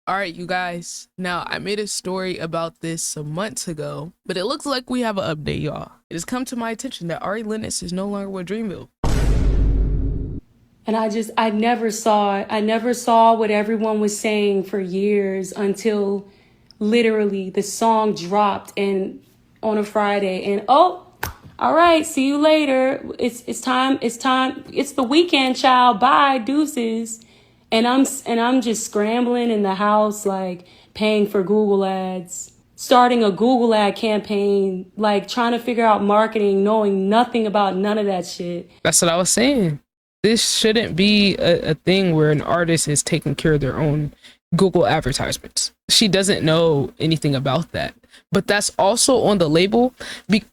All right, you guys. Now, I made a story about this some months ago, but it looks like we have an update, y'all. It has come to my attention that Ari Lennox is no longer with Dreamville. And I never saw it. I never saw what everyone was saying for years until literally the song dropped and on a Friday and oh, all right, see you later. It's time. It's time. It's the weekend, child. Bye, deuces. And I'm just scrambling in the house like paying for Google ads, starting a Google ad campaign, like trying to figure out marketing, knowing nothing about none of that shit. That's what I was saying. This shouldn't be a thing where an artist is taking care of their own Google advertisements. She doesn't know anything about that. But that's also on the label. Be-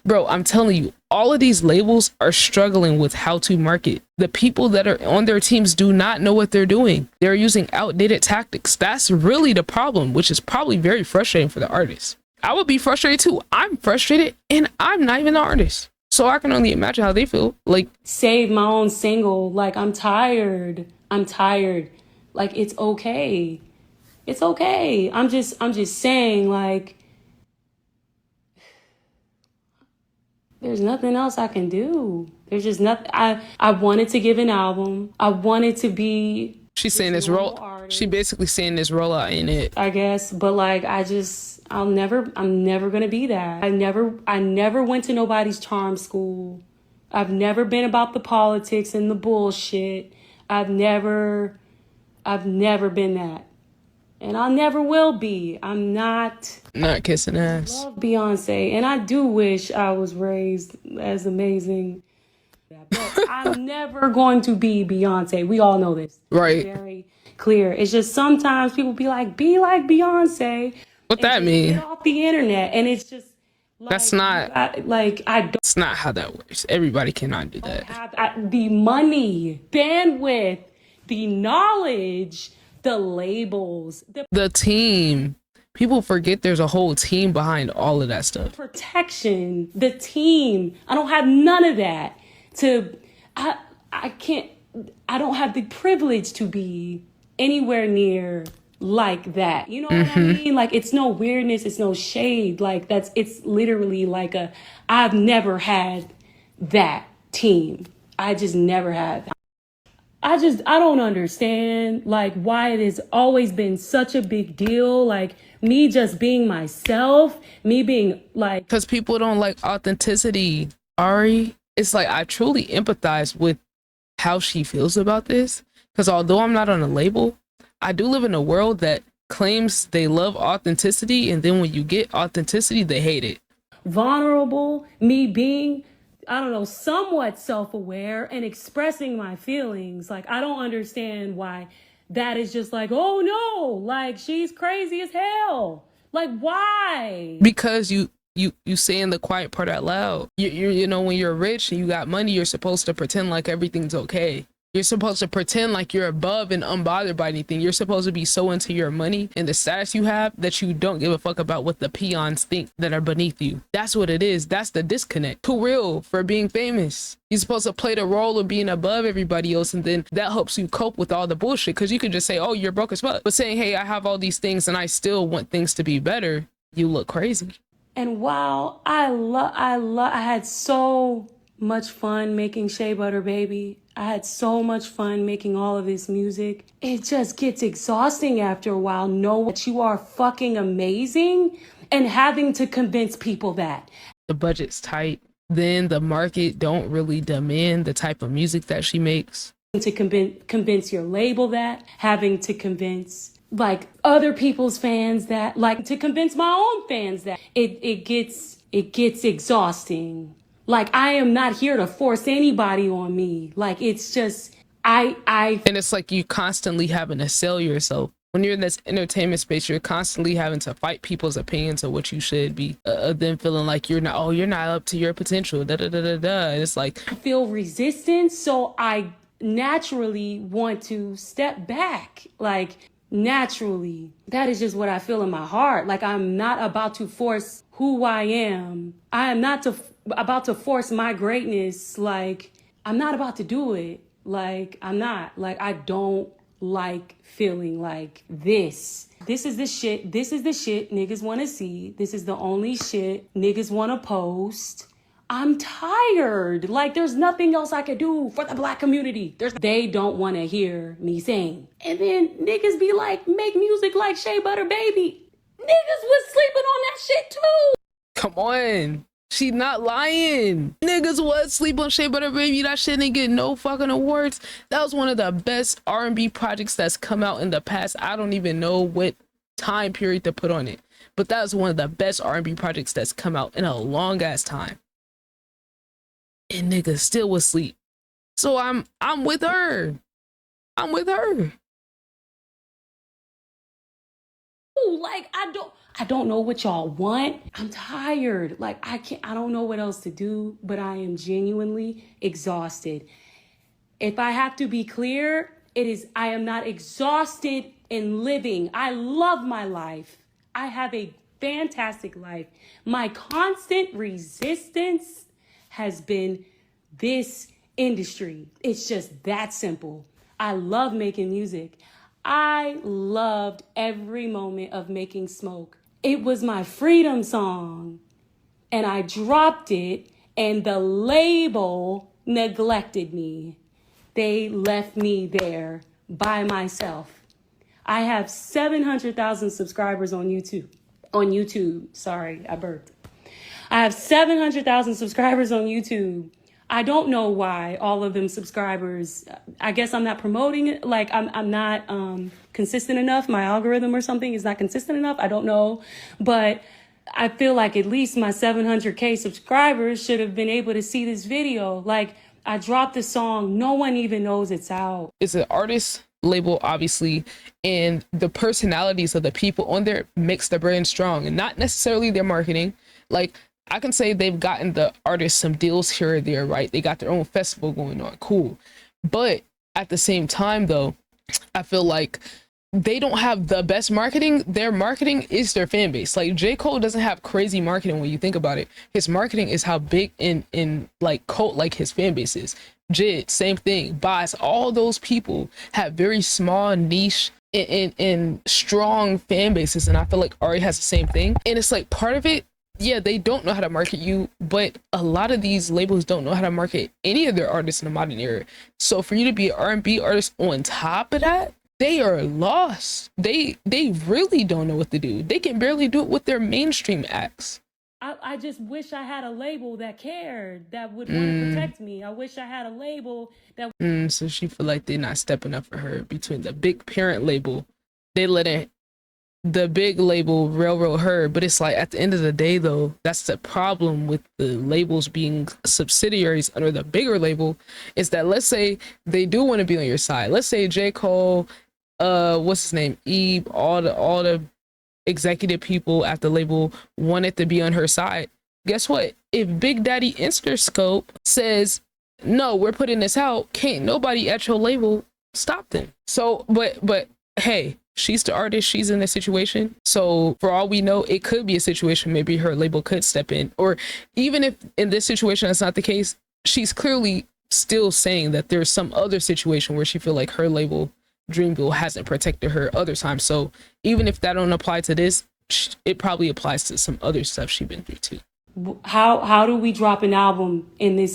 Bro, I'm telling you, all of these labels are struggling with how to market. The people that are on their teams do not know what they're doing. They're using outdated tactics. That's really the problem, which is probably very frustrating for the artist. I would be frustrated too. I'm frustrated and I'm not even an artist. So I can only imagine how they feel. Like, Save my own single. Like, I'm tired. I'm tired. Like, it's okay. It's okay. I'm just saying, like, there's nothing else I can do. There's just nothing. I wanted to give an album. I wanted to be she's saying this this normal roll. She artist, basically saying this rollout ain't it. I guess. But like, I'm never gonna be that. I never went to nobody's charm school. I've never been about the politics and the bullshit. I've never, I've never been that. And I never will be. I'm not. Not kissing ass. Love Beyonce. And I do wish I was raised as amazing. But I'm never going to be Beyonce. We all know this. It's Right. very clear. It's just sometimes people be like Beyonce What and that just get mean? off the internet. And it's just That's like, not I don't that's not how that works. Everybody cannot do that. have the money, bandwidth, the knowledge, the labels, the The team. People forget there's a whole team behind all of that stuff. protection, the team. I don't have none of that. To I can't I don't have the privilege to be anywhere near like that. You know what I mean? Like it's no weirdness, it's no shade. Like it's literally like I've never had that team. I just never had that. I don't understand like why it has always been such a big deal. Like me just being myself, me being like Because people don't like authenticity. Ari, it's like I truly empathize with how she feels about this. Because although I'm not on a label, I do live in a world that claims they love authenticity, and then when you get authenticity, they hate it. vulnerable, me being, I don't know, somewhat self aware and expressing my feelings. Like, I don't understand why that is just like, oh no, like she's crazy as hell. Like, why? Because you saying the quiet part out loud. You know, when you're rich and you got money, you're supposed to pretend like everything's okay. You're supposed to pretend like you're above and unbothered by anything. You're supposed to be so into your money and the status you have that you don't give a fuck about what the peons think that are beneath you. That's what it is. That's the disconnect. Too real for being famous. You're supposed to play the role of being above everybody else, and then that helps you cope with all the bullshit. Because you could just say, oh, you're broke as fuck. But saying, hey, I have all these things and I still want things to be better, you look crazy. And while I had so much fun making Shea Butter Baby. I had so much fun making all of this music. It just gets exhausting after a while, knowing that you are fucking amazing and having to convince people that. The budget's tight. Then the market don't really demand the type of music that she makes. To convince your label that, having to convince like other people's fans that, like to convince my own fans that it gets exhausting. Like I am not here to force anybody on me. Like it's just And it's like you constantly having to sell yourself. When you're in this entertainment space, you're constantly having to fight people's opinions of what you should be. Them feeling like you're not up to your potential. Da da da da da. And it's like feel resistance, so I naturally want to step back. Like naturally, that is just what I feel in my heart. Like I'm not about to force who I am. I am not about to force my greatness. Like I'm not about to do it. Like I'm not. Like like feeling like this. This is the shit. This is the shit niggas want to see. This is the only shit niggas want to post. I'm tired. Like, there's nothing else I could do for the Black community. They don't want to hear me sing. And then niggas be like, make music like Shea Butter Baby. Niggas was sleeping on that shit too. Come on. She not lying. Niggas was sleep on Shea Butter Baby. That shit didn't get no fucking awards. That was one of the best R&B projects that's come out in the past. I don't even know what time period to put on it. But that was one of the best R&B projects that's come out in a long ass time. And niggas still was sleep. So I'm with her. I'm with her. Like, I don't know what y'all want. I'm tired. Like, I don't know what else to do, but I am genuinely exhausted. If I have to be clear, I am not exhausted in living. I love my life. I have a fantastic life. My constant resistance has been this industry. It's just that simple. I love making music. I loved every moment of making Smoke. It was my freedom song. And I dropped it, and the label neglected me. They left me there by myself. I have 700,000 subscribers on YouTube. Sorry, I burped. I have 700,000 subscribers on YouTube. I don't know why all of them subscribers, I guess I'm not promoting it. Like, I'm not consistent enough. My algorithm or something is not consistent enough. I don't know. But I feel like at least my 700K subscribers should have been able to see this video. Like, I dropped the song. No one even knows it's out. It's an artist label, obviously, and the personalities of the people on there makes the brand strong, and not necessarily their marketing. Like, I can say they've gotten the artists some deals here or there, right? They got their own festival going on, cool. But at the same time, though, I feel like they don't have the best marketing. Their marketing is their fan base. Like, J. Cole doesn't have crazy marketing when you think about it. His marketing is how big in like cult like his fan base is. Jid, same thing. Boss, all those people have very small niche and strong fan bases, and I feel like Ari has the same thing. And it's like, part of it, yeah, they don't know how to market you, but a lot of these labels don't know how to market any of their artists in the modern era. So for you to be an R&B artist on top of that, they are lost. They really don't know what to do. They can barely do it with their mainstream acts. I just wish I had a label that cared, that would want to protect me. I wish I had a label that... So she feel like they're not stepping up for her. Between the big parent label, they let it, the big label railroad her. But it's like, at the end of the day, though, that's the problem with the labels being subsidiaries under the bigger label, is that, let's say they do want to be on your side. Let's say J. Cole, what's his name, Eve, all the executive people at the label wanted to be on her side. Guess what? If Big Daddy Interscope says, no, we're putting this out, can't nobody at your label stop them. So, but hey, she's the artist, she's in this situation. So for all we know, it could be a situation maybe her label could step in. Or even if in this situation that's not the case, she's clearly still saying that there's some other situation where she feel like her label Dreamville hasn't protected her other times. So even if that don't apply to this, it probably applies to some other stuff she's been through too. How do we drop an album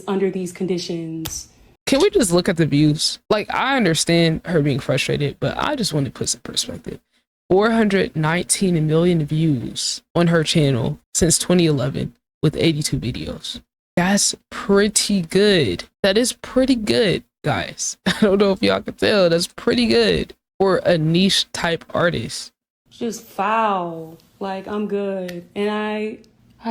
under these conditions? Can we just look at the views? Like, I understand her being frustrated, but I just want to put some perspective. 419 million views on her channel since 2011 with 82 videos. That's pretty good. That is pretty good, guys. I don't know if y'all can tell. That's pretty good for a niche type artist. Just foul. Like, I'm good. And I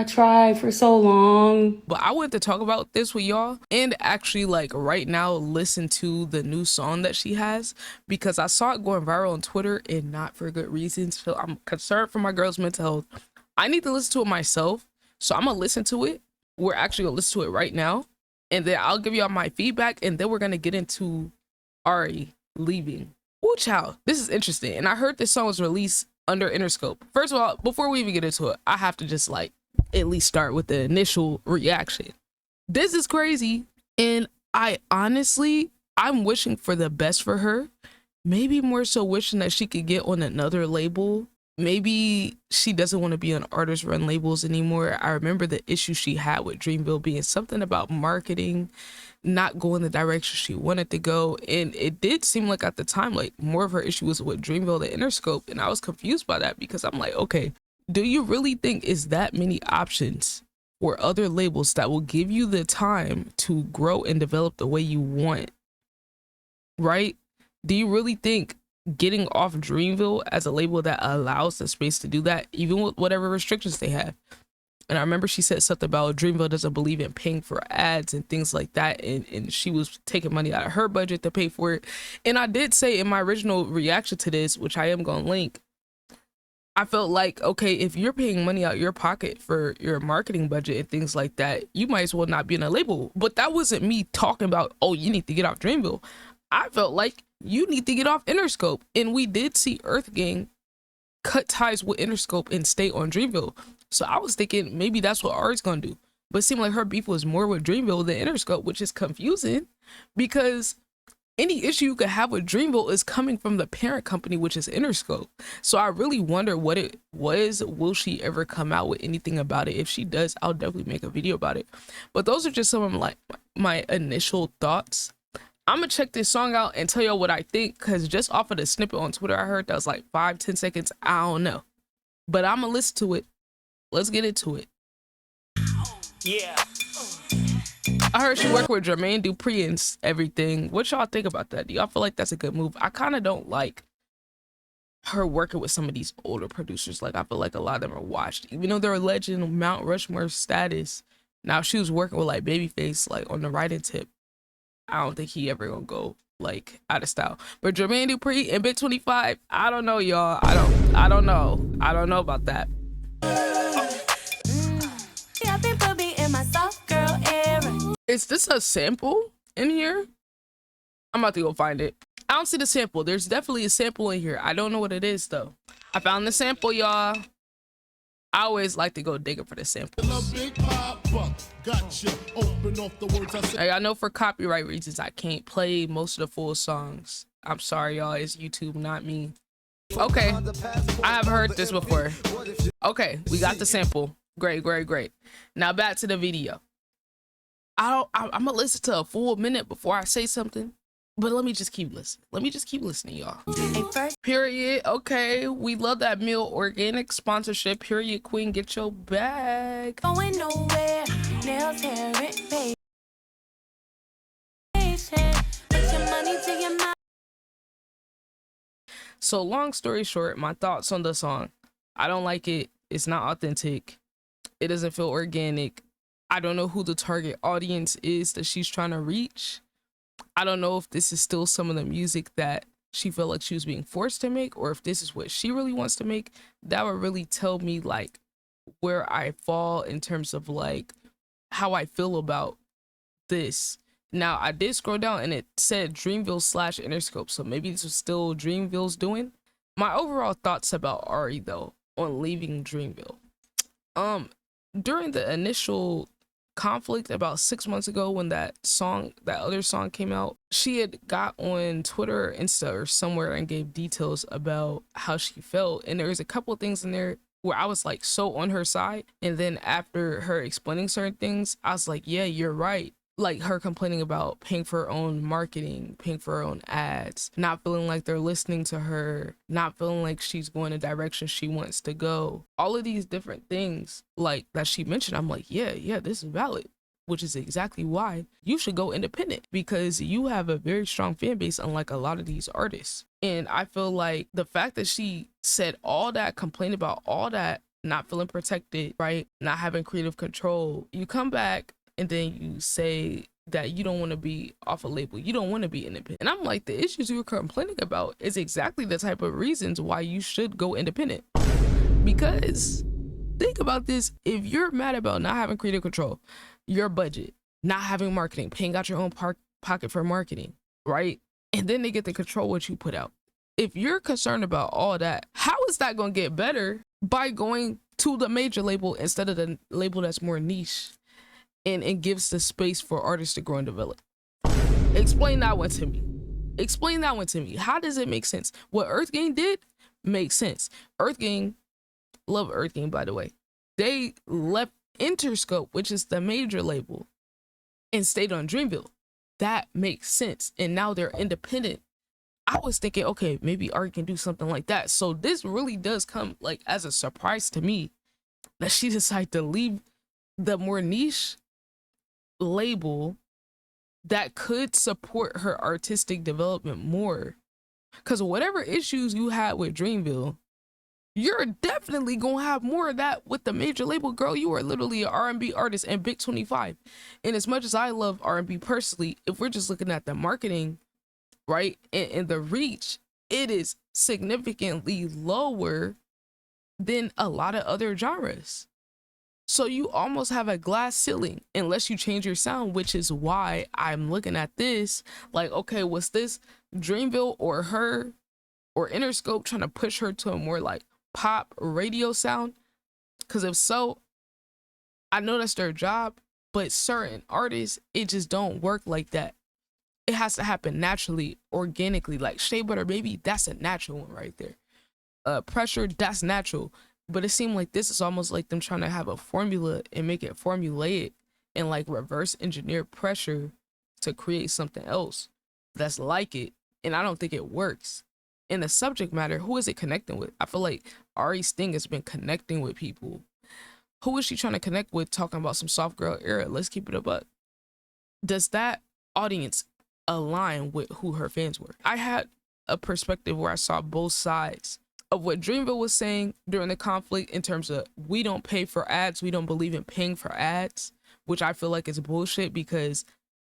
tried for so long. But I wanted to talk about this with y'all and actually, like, right now listen to the new song that she has, because I saw it going viral on Twitter, and not for good reasons. So I'm concerned for my girl's mental health. I need to listen to it myself. So I'm gonna listen to it. We're actually gonna listen to it right now, and then I'll give y'all my feedback, and then we're gonna get into Ari leaving. Ooh, child, this is interesting. And I heard this song was released under Interscope. First of all, before we even get into it, I have to just like at least start with the initial reaction. This is crazy, and I'm wishing for the best for her, maybe more so wishing that she could get on another label. Maybe she doesn't want to be on artist run labels anymore. I remember the issue she had with Dreamville being something about marketing not going the direction she wanted to go. And it did seem like at the time, like more of her issue was with Dreamville than Interscope. And I was confused by that because I'm like, okay, do you really think is that many options or other labels that will give you the time to grow and develop the way you want? Right? Do you really think getting off Dreamville as a label that allows the space to do that, even with whatever restrictions they have? And I remember she said something about Dreamville doesn't believe in paying for ads and things like that. And she was taking money out of her budget to pay for it. And I did say in my original reaction to this, which I am going to link, I felt like, okay, if you're paying money out your pocket for your marketing budget and things like that, you might as well not be in a label. But that wasn't me talking about, oh, you need to get off Dreamville. I felt like you need to get off Interscope. And we did see Earth Gang cut ties with Interscope and stay on Dreamville. So I was thinking maybe that's what Ari's gonna do. But it seemed like her beef was more with Dreamville than Interscope, which is confusing because any issue you could have with Dreamville is coming from the parent company, which is Interscope. So I really wonder what it was. Will she ever come out with anything about it? If she does, I'll definitely make a video about it. But those are just some of my initial thoughts. I'm gonna check this song out and tell y'all what I think, because just off of the snippet on Twitter I heard that was like 5-10 seconds. I don't know, but I'm gonna listen to it. Let's get into it. Yeah, I heard she worked with Jermaine Dupri and everything. What y'all think about that? Do y'all feel like that's a good move? I kind of don't like her working with some of these older producers. Like, I feel like a lot of them are washed, even though they're a legend, Mount Rushmore status. Now, if she was working with like Babyface, like on the writing tip, I don't think he ever gonna go like out of style. But Jermaine Dupri and Bit 25, I don't know, y'all. I don't know about that. Is this a sample in here? I'm about to go find it. I don't see the sample. There's definitely a sample in here. I don't know what it is though. I found the sample, y'all. I always like to go digging for the samples. Hey, I know for copyright reasons I can't play most of the full songs. I'm sorry, y'all. It's YouTube, not me. Okay, I have heard this before. Okay, we got the sample. Great. Now back to the video. I'm gonna listen to a full minute before I say something, but let me just keep listening. Y'all. Period. Okay, we love that meal organic sponsorship. Period. Queen, get your bag. Going nowhere. Nails, hair, and face. Put your money to your mouth. So long story short, my thoughts on the song. I don't like it. It's not authentic. It doesn't feel organic. I don't know who the target audience is that she's trying to reach. I don't know if this is still some of the music that she felt like she was being forced to make, or if this is what she really wants to make. That would really tell me like where I fall in terms of like how I feel about this. Now, I did scroll down and it said Dreamville / Interscope, so maybe this was still Dreamville's doing. My overall thoughts about Ari though on leaving Dreamville. During the initial conflict about 6 months ago when that other song came out, she had got on Twitter or Insta or somewhere and gave details about how she felt, and there was a couple of things in there where I was like so on her side, and then after her explaining certain things I was like, yeah, you're right. Like her complaining about paying for her own marketing, paying for her own ads, not feeling like they're listening to her, not feeling like she's going the direction she wants to go. All of these different things like that she mentioned, I'm like, yeah, this is valid, which is exactly why you should go independent, because you have a very strong fan base, unlike a lot of these artists. And I feel like the fact that she said all that, complained about all that, not feeling protected, right? Not having creative control, you come back and then you say that you don't want to be off a label, you don't want to be independent. And I'm like, the issues you're complaining about is exactly the type of reasons why you should go independent. Because think about this, if you're mad about not having creative control, your budget, not having marketing, paying out your own pocket for marketing, right? And then they get to control what you put out. If you're concerned about all that, how is that going to get better by going to the major label instead of the label that's more niche? And it gives the space for artists to grow and develop. Explain that one to me. Explain that one to me. How does it make sense? What Earth Gang did makes sense. Earth Gang, love Earth Gang, by the way. They left Interscope, which is the major label, and stayed on Dreamville. That makes sense. And now they're independent. I was thinking, okay, maybe Ari can do something like that. So this really does come like as a surprise to me that she decided to leave the more niche label that could support her artistic development more. Because whatever issues you had with Dreamville, you're definitely gonna have more of that with the major label. Girl, you are literally an R&B artist and Big 25. And as much as I love R&B personally, if we're just looking at the marketing, right, and the reach, it is significantly lower than a lot of other genres. So you almost have a glass ceiling unless you change your sound, which is why I'm looking at this like, okay, was this Dreamville or her or Interscope trying to push her to a more like pop radio sound? Because if so, I know that's their job, but certain artists, it just don't work like that. It has to happen naturally, organically. Like Shea Butter Baby, that's a natural one right there. Pressure, that's natural. But it seemed like this is almost like them trying to have a formula and make it formulaic and like reverse engineer Pressure to create something else that's like it. And I don't think it works. In the subject matter, who is it connecting with? I feel like Ari Sting has been connecting with people. Who is she trying to connect with talking about some soft girl era? Let's keep it a buck. Does that audience align with who her fans were? I had a perspective where I saw both sides of what Dreamville was saying during the conflict in terms of we don't pay for ads, we don't believe in paying for ads, which I feel like is bullshit because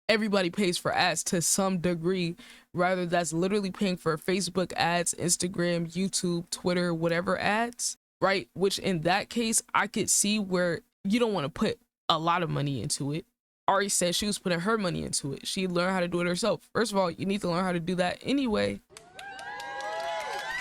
everybody pays for ads to some degree. Rather, that's literally paying for Facebook ads, Instagram, YouTube, Twitter, whatever ads, right? Which in that case, I could see where you don't want to put a lot of money into it. Ari said she was putting her money into it. She learned how to do it herself. First of all, you need to learn how to do that anyway.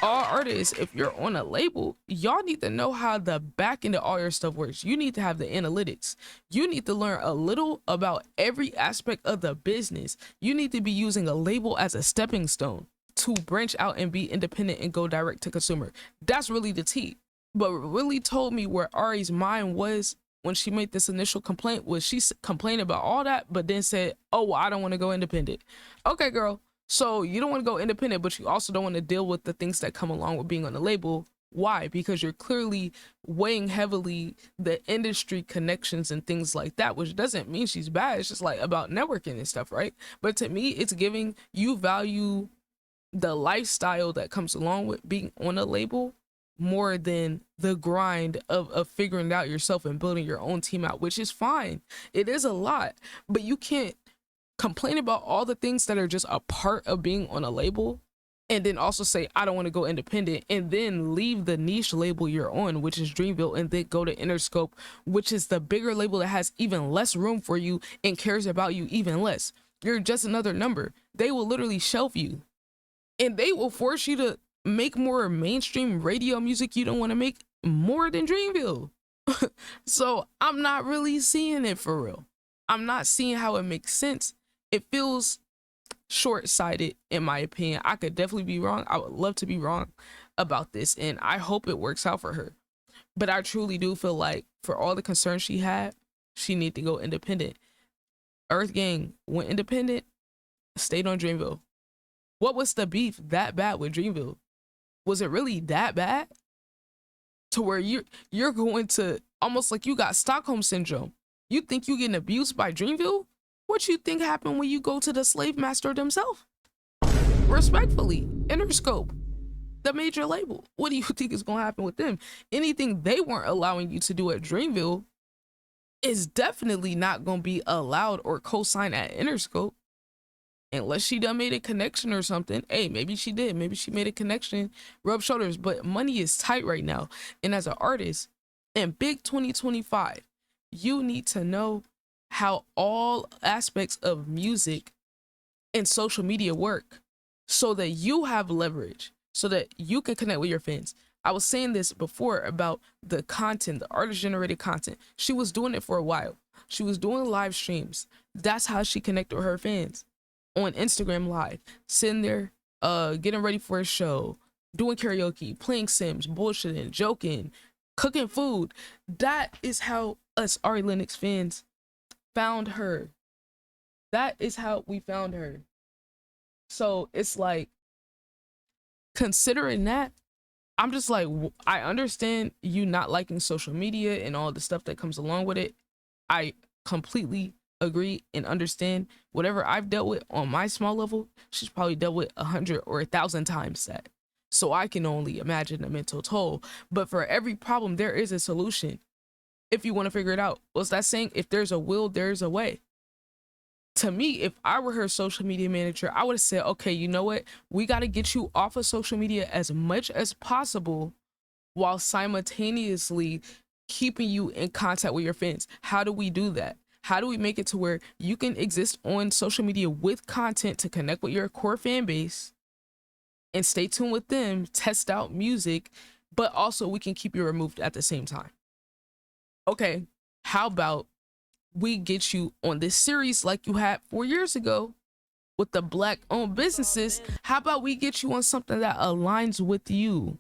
All artists, if you're on a label, y'all need to know how the back end of all your stuff works. You need to have the analytics. You need to learn a little about every aspect of the business. You need to be using a label as a stepping stone to branch out and be independent and go direct to consumer. That's really the tea. But what really told me where Ari's mind was when she made this initial complaint was she complained about all that, but then said, oh, well, I don't want to go independent. Okay, girl. So you don't want to go independent, but you also don't want to deal with the things that come along with being on the label. Why? Because you're clearly weighing heavily the industry connections and things like that, which doesn't mean she's bad. It's just like about networking and stuff, right? But to me, it's giving you value the lifestyle that comes along with being on a label more than the grind of figuring it out yourself and building your own team out, which is fine. It is a lot, but you can't complain about all the things that are just a part of being on a label and then also say, I don't want to go independent, and then leave the niche label you're on, which is Dreamville, and then go to Interscope, which is the bigger label that has even less room for you and cares about you even less. You're just another number. They will literally shelf you and they will force you to make more mainstream radio music you don't want to make more than Dreamville. So I'm not really seeing it for real. I'm not seeing how it makes sense. It feels short-sighted in my opinion. I could definitely be wrong. I would love to be wrong about this, and I hope it works out for her. But I truly do feel like for all the concerns she had, she need to go independent. Earth Gang went independent, stayed on Dreamville. What was the beef that bad with Dreamville? Was it really that bad? To where you're going to almost like you got Stockholm syndrome. You think you getting abused by Dreamville? What you think happened when you go to the slave master themselves? Respectfully, Interscope, the major label. What do you think is going to happen with them? Anything they weren't allowing you to do at Dreamville is definitely not going to be allowed or co-signed at Interscope. Unless she done made a connection or something. Hey, maybe she did. Maybe she made a connection, rub shoulders. But money is tight right now. And as an artist in big 2025, you need to know how all aspects of music and social media work so that you have leverage, so that you can connect with your fans. I was saying this before about the content, the artist generated content. She was doing it for a while. She was doing live streams. That's how she connected with her fans. on Instagram Live, sitting there, getting ready for a show, doing karaoke, playing Sims, bullshitting, joking, cooking food. That is how us Ari Lennox fans found her. That is how we found her. So it's like, considering that, I'm just like, I understand you not liking social media and all the stuff that comes along with it. I completely agree and understand. Whatever I've dealt with on my small level, she's probably dealt with 100 or 1,000 times that. So I can only imagine the mental toll. But for every problem, there is a solution. If you want to figure it out. What's that saying? If there's a will, there's a way. To me, if I were her social media manager, I would have said, okay, you know what? We got to get you off of social media as much as possible while simultaneously keeping you in contact with your fans. How do we do that? How do we make it to where you can exist on social media with content to connect with your core fan base and stay tuned with them, test out music, but also we can keep you removed at the same time? Okay, how about we get you on this series like you had 4 years ago with the Black owned businesses? How about we get you on something that aligns with you?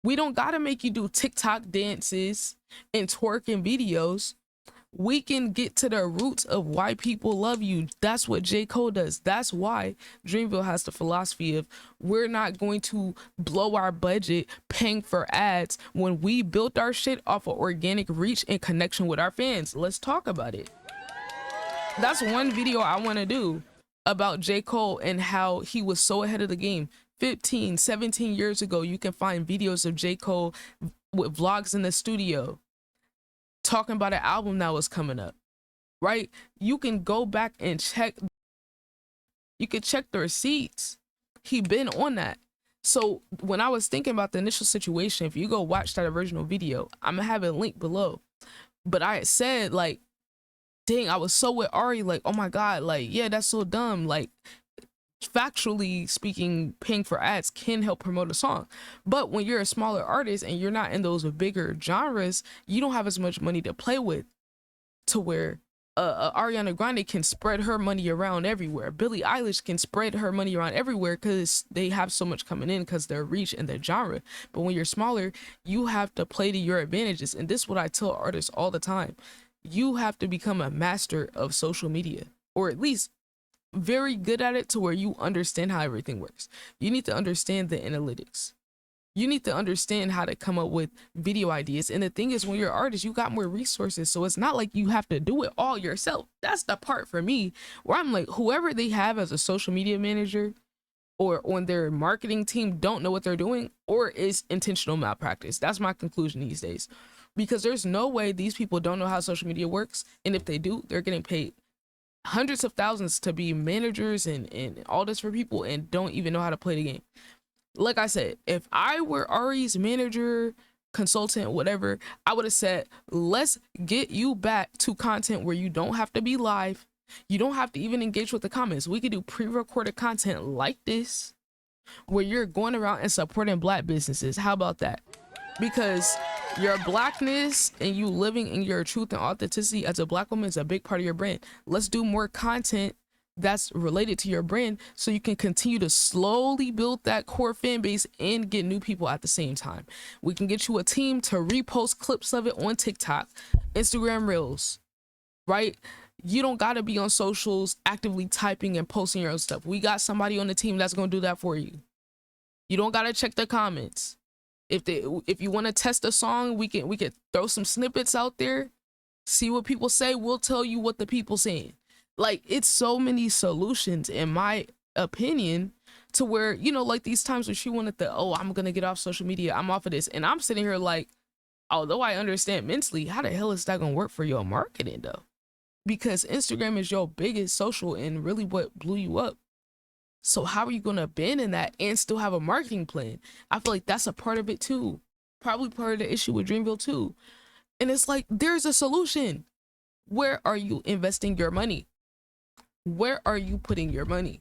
We don't gotta make you do TikTok dances and twerking videos. We can get to the roots of why people love you. That's what J. Cole does. That's why Dreamville has the philosophy of, we're not going to blow our budget paying for ads when we built our shit off of organic reach and connection with our fans. Let's talk about it. That's one video I want to do about J. Cole and how he was so ahead of the game. 15, 17 years ago, you can find videos of J. Cole with vlogs in the studio talking about an album that was coming up, right? You can go back and check. You can check the receipts. He been on that. So when I was thinking about the initial situation, if you go watch that original video, I'm gonna have a link below. But I had said, like, dang, I was so with Ari, like, oh my God, like, yeah, that's so dumb. Like, factually speaking, paying for ads can help promote a song. But when you're a smaller artist and you're not in those bigger genres, you don't have as much money to play with to where Ariana Grande can spread her money around everywhere. Billie Eilish can spread her money around everywhere because they have so much coming in because their reach and their genre. But when you're smaller, you have to play to your advantages. And this is what I tell artists all the time. You have to become a master of social media, or at least very good at it to where you understand how everything works. You need to understand the analytics. You need to understand how to come up with video ideas. And the thing is, when you're an artist, you got more resources. So it's not like you have to do it all yourself. That's the part for me where I'm like, whoever they have as a social media manager or on their marketing team don't know what they're doing, or is intentional malpractice. That's my conclusion these days, because there's no way these people don't know how social media works. And if they do, they're getting paid hundreds of thousands to be managers and all this for people and don't even know how to play the game. Like I said, if I were Ari's manager, consultant, whatever, I would have said, let's get you back to content where you don't have to be live. You don't have to even engage with the comments. We could do pre-recorded content like this where you're going around and supporting Black businesses. How about that? Because your Blackness and you living in your truth and authenticity as a Black woman is a big part of your brand. Let's do more content that's related to your brand so you can continue to slowly build that core fan base and get new people at the same time. We can get you a team to repost clips of it on TikTok, Instagram Reels, right? You don't got to be on socials actively typing and posting your own stuff. We got somebody on the team that's going to do that for you. You don't got to check the comments. If you want to test a song, we can throw some snippets out there, see what people say. We'll tell you what the people saying. Like, it's so many solutions, in my opinion, to where, you know, like these times when she wanted the, oh, I'm gonna get off social media, I'm off of this, and I'm sitting here like, although I understand mentally, how the hell is that gonna work for your marketing though? Because Instagram is your biggest social and really what blew you up. So how are you going to abandon that and still have a marketing plan? I feel like that's a part of it too. Probably part of the issue with Dreamville too. And it's like, there's a solution. Where are you investing your money? Where are you putting your money?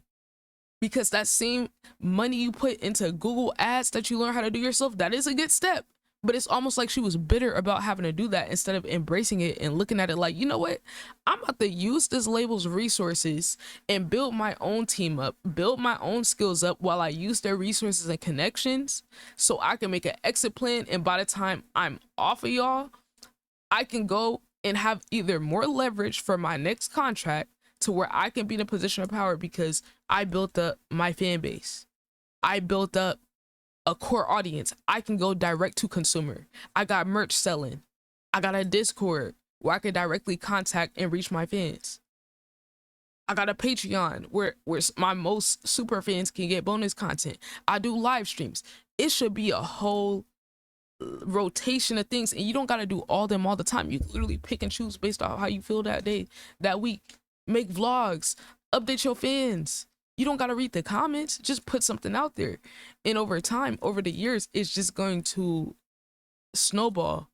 Because that same money you put into Google ads that you learn how to do yourself, that is a good step. But it's almost like she was bitter about having to do that instead of embracing it and looking at it like, you know what? I'm about to use this label's resources and build my own team up, build my own skills up while I use their resources and connections so I can make an exit plan. And by the time I'm off of y'all, I can go and have either more leverage for my next contract to where I can be in a position of power because I built up my fan base. I built up a core audience. I can go direct to consumer. I got merch selling. I got a Discord where I can directly contact and reach my fans. I got a Patreon where my most super fans can get bonus content. I do live streams. It should be a whole rotation of things, and you don't got to do all them all the time. You literally pick and choose based off how you feel that day, that week. Make vlogs, update your fans. You don't got to read the comments, just put something out there. And over time, over the years, it's just going to snowball.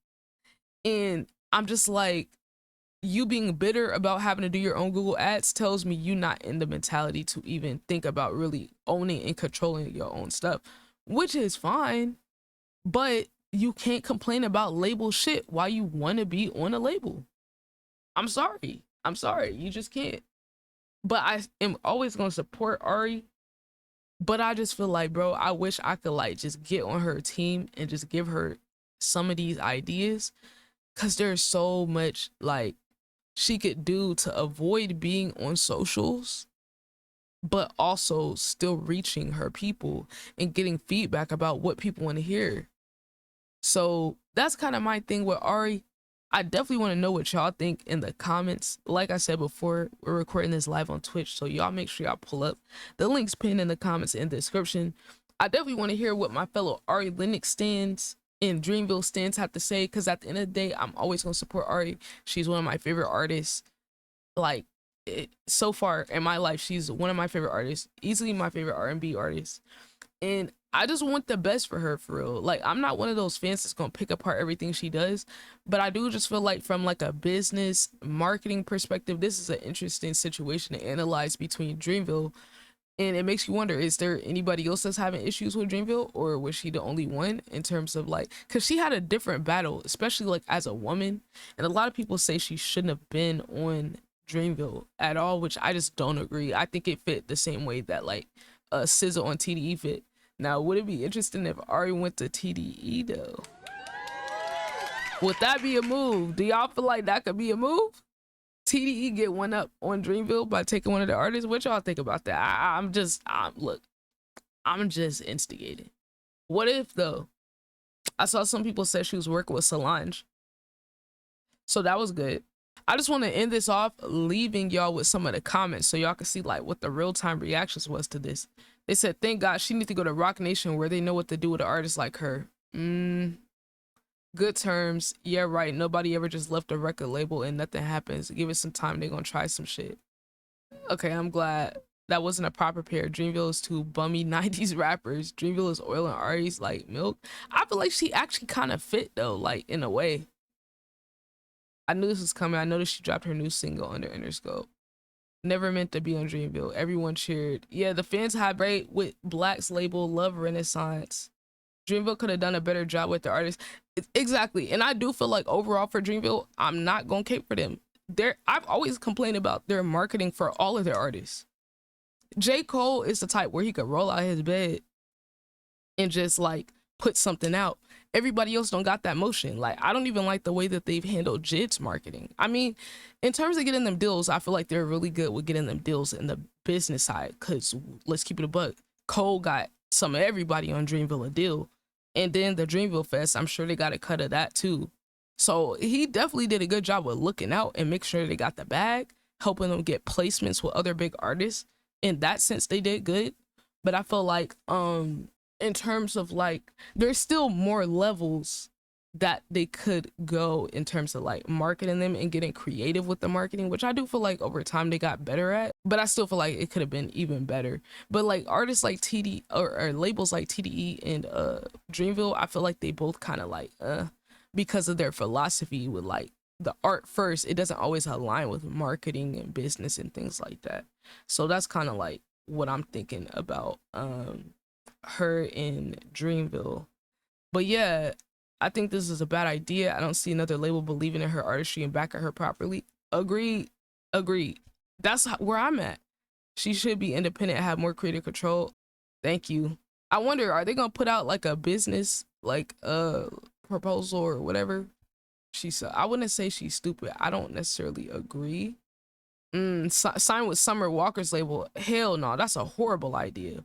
And I'm just like, you being bitter about having to do your own Google ads tells me you not in the mentality to even think about really owning and controlling your own stuff, which is fine. But you can't complain about label shit while you want to be on a label. I'm sorry. You just can't. But I am always going to support Ari. But I just feel like, bro, I wish I could like just get on her team and just give her some of these ideas. Because there's so much like she could do to avoid being on socials, but also still reaching her people and getting feedback about what people want to hear. So that's kind of my thing with Ari. I definitely want to know what y'all think in the comments. Like I said before, we're recording this live on Twitch, so y'all make sure y'all pull up the links pinned in the comments in the description. I definitely want to hear what my fellow Ari Lennox stands and Dreamville stands have to say, because at the end of the day, I'm always going to support Ari. She's one of my favorite artists. Like, so far in my life, she's one of my favorite artists, easily my favorite R&B artist. And I just want the best for her, for real. Like, I'm not one of those fans that's gonna pick apart everything she does, but I do just feel like from like a business marketing perspective, this is an interesting situation to analyze between Dreamville. And it makes you wonder, is there anybody else that's having issues with Dreamville, or was she the only one in terms of like, because she had a different battle, especially like as a woman. And a lot of people say she shouldn't have been on Dreamville at all, which I just don't agree. I think it fit the same way that like SZA on TDE fit. Now, would it be interesting if Ari went to TDE though? Would that be a move? Do y'all feel like that could be a move? TDE get one up on Dreamville by taking one of the artists? What y'all think about that? I'm just instigating. What if though? I saw some people say she was working with Solange, so that was good. I just want to end this off leaving y'all with some of the comments so y'all can see like what the real-time reactions was to this. They said, thank God she needs to go to Rock Nation where they know what to do with an artist like her. Good terms. Yeah, right. Nobody ever just left a record label and nothing happens. Give it some time. They're going to try some shit. Okay, I'm glad that wasn't a proper pair. Dreamville is two bummy 90s rappers. Dreamville is oil and Ari's like milk. I feel like she actually kind of fit though, like in a way. I knew this was coming. I noticed she dropped her new single under Interscope. Never meant to be on Dreamville. Everyone cheered. Yeah, the fans vibrate with Black's label Love Renaissance. Dreamville could have done a better job with the artists. Exactly. And I do feel like overall for Dreamville, I'm not going to cape for them. I've always complained about their marketing for all of their artists. J. Cole is the type where he could roll out his bed and just like put something out. Everybody else don't got that motion. Like, I don't even like the way that they've handled Jid's marketing. I mean, in terms of getting them deals, I feel like they're really good with getting them deals in the business side, because let's keep it a buck. Cole got some of everybody on Dreamville a deal, and then the Dreamville Fest, I'm sure they got a cut of that too. So he definitely did a good job with looking out and make sure they got the bag, helping them get placements with other big artists. In that sense, they did good. But I feel like in terms of like, there's still more levels that they could go in terms of like marketing them and getting creative with the marketing, which I do feel like over time they got better at, but I still feel like it could have been even better. But like artists like TD or labels like TDE and Dreamville, I feel like they both kind of like because of their philosophy with like the art first, it doesn't always align with marketing and business and things like that. So that's kind of like what I'm thinking about her in Dreamville. But yeah, I think this is a bad idea. I don't see another label believing in her artistry and backing her properly. Agreed. Agreed. That's where I'm at. She should be independent and have more creative control. Thank you. I wonder, are they gonna put out like a business like proposal or whatever? I wouldn't say she's stupid. I don't necessarily agree. Sign with Summer Walker's label. Hell no, that's a horrible idea.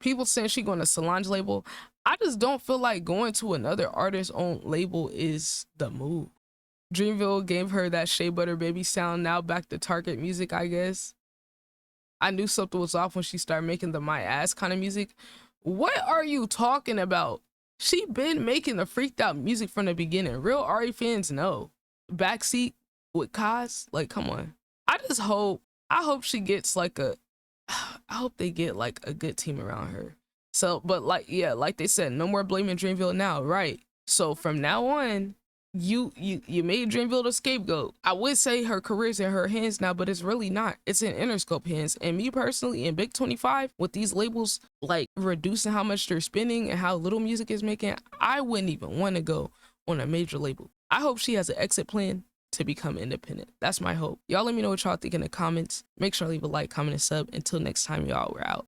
People saying she going to Solange label. I just don't feel like going to another artist's own label is the move. Dreamville gave her that Shea Butter Baby sound. Now back to Target music, I guess. I knew something was off when she started making the My Ass kind of music. What are you talking about? She been making the freaked out music from the beginning. Real Ari fans know. Backseat with Kaz, like, come on. I hope she gets like I hope they get like a good team around her. So, but like, yeah, like they said, no more blaming Dreamville now, right? So from now on, you made Dreamville the scapegoat. I would say her career's in her hands now, but it's really not. It's in Interscope hands. And me personally, in Big 25, with these labels like reducing how much they're spending and how little music is making, I wouldn't even want to go on a major label. I hope she has an exit plan to become independent. That's my hope. Y'all let me know what y'all think in the comments. Make sure to leave a like, comment, and sub. Until next time, y'all, we're out.